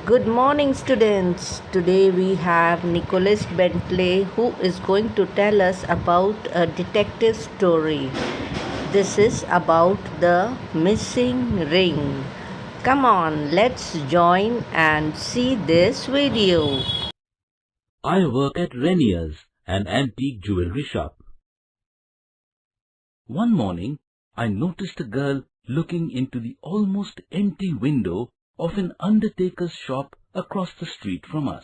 Good morning, students. Today we have Nicholas Bentley who is going to tell us about a detective story. This is about the missing ring. Come on, let's join and see this video. I work at Renier's, an antique jewelry shop. One morning, I noticed a girl looking into the almost empty window of an undertaker's shop across the street from us.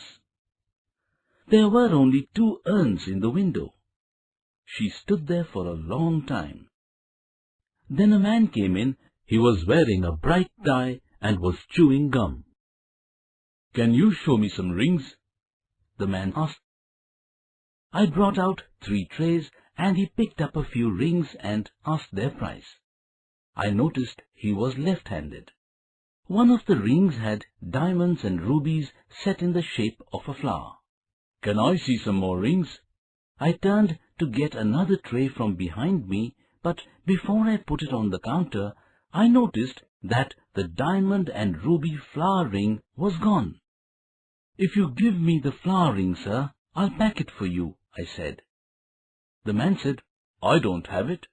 There were only 2 urns in the window. She stood there for a long time. Then a man came in. He was wearing a bright tie and was chewing gum. "Can you show me some rings?" the man asked. I brought out 3 trays and he picked up a few rings and asked their price. I noticed he was left-handed. One of the rings had diamonds and rubies set in the shape of a flower. "Can I see some more rings?" I turned to get another tray from behind me, but before I put it on the counter, I noticed that the diamond and ruby flower ring was gone. "If you give me the flower ring, sir, I'll pack it for you," I said. The man said, "I don't have it."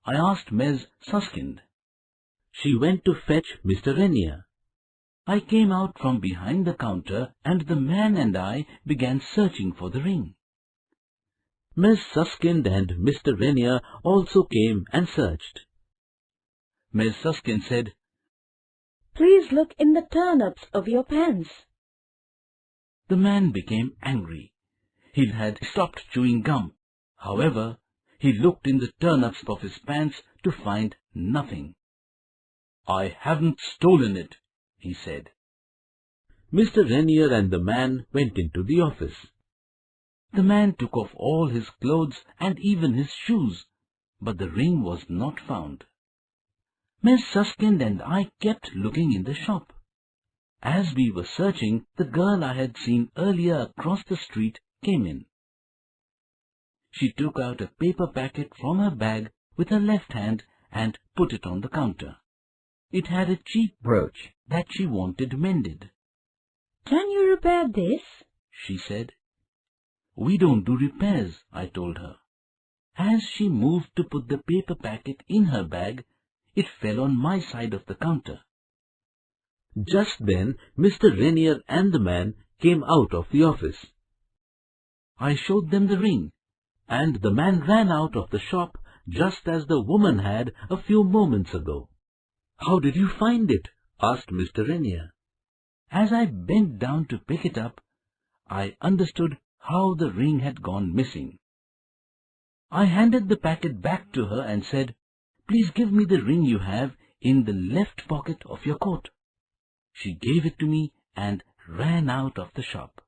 I asked Ms. Suskind. She went to fetch Mr. Renier. I came out from behind the counter and the man and I began searching for the ring. Ms. Suskind and Mr. Renier also came and searched. Ms. Suskind said, "Please look in the turn-ups of your pants." The man became angry. He had stopped chewing gum. However, he looked in the turn-ups of his pants to find nothing. "I haven't stolen it," he said. Mr. Renier and the man went into the office. The man took off all his clothes and even his shoes, but the ring was not found. Miss Suskind and I kept looking in the shop. As we were searching, the girl I had seen earlier across the street came in. She took out a paper packet from her bag with her left hand and put it on the counter. It had a cheap brooch that she wanted mended. "Can you repair this?" she said. "We don't do repairs," I told her. As she moved to put the paper packet in her bag, it fell on my side of the counter. Just then, Mr. Renier and the man came out of the office. I showed them the ring, and the man ran out of the shop just as the woman had a few moments ago. "How did you find it?" asked Mr. Renier. As I bent down to pick it up, I understood how the ring had gone missing. I handed the packet back to her and said, "Please give me the ring you have in the left pocket of your coat." She gave it to me and ran out of the shop.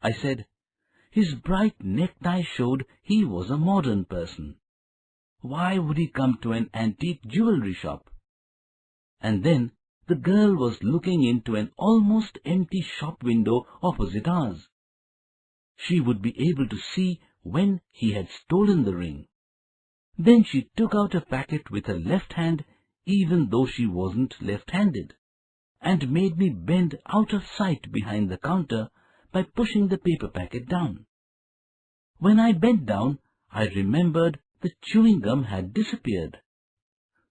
I said, "His bright necktie showed he was a modern person. Why would he come to an antique jewelry shop?" And then the girl was looking into an almost empty shop window opposite ours. She would be able to see when he had stolen the ring. Then she took out a packet with her left hand, even though she wasn't left-handed, and made me bend out of sight behind the counter by pushing the paper packet down. When I bent down, I remembered the chewing gum had disappeared.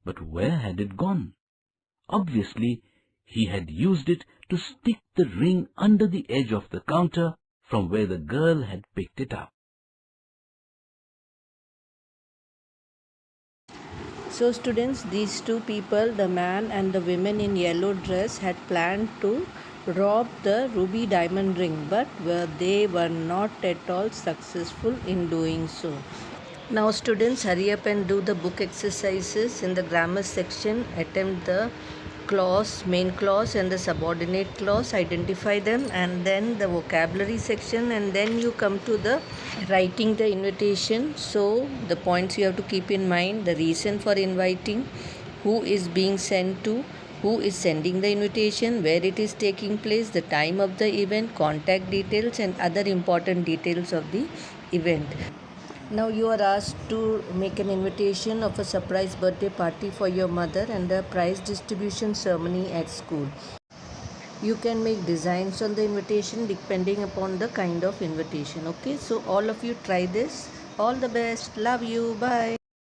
But where had it gone? Obviously, he had used it to stick the ring under the edge of the counter from where the girl had picked it up. So students, these two people, the man and the woman in yellow dress, had planned to rob the ruby diamond ring, but they were not at all successful in doing so. Now students, hurry up and do the book exercises. In the grammar section, attempt the clause, main clause and the subordinate clause, identify them, and then the vocabulary section, and then you come to the writing the invitation. So the points you have to keep in mind: the reason for inviting, who is being sent to, who is sending the invitation, where it is taking place, the time of the event, contact details, and other important details of the event. Now you are asked to make an invitation of a surprise birthday party for your mother and a prize distribution ceremony at school. You can make designs on the invitation depending upon the kind of invitation. Okay, so all of you try this. All the best. Love you. Bye.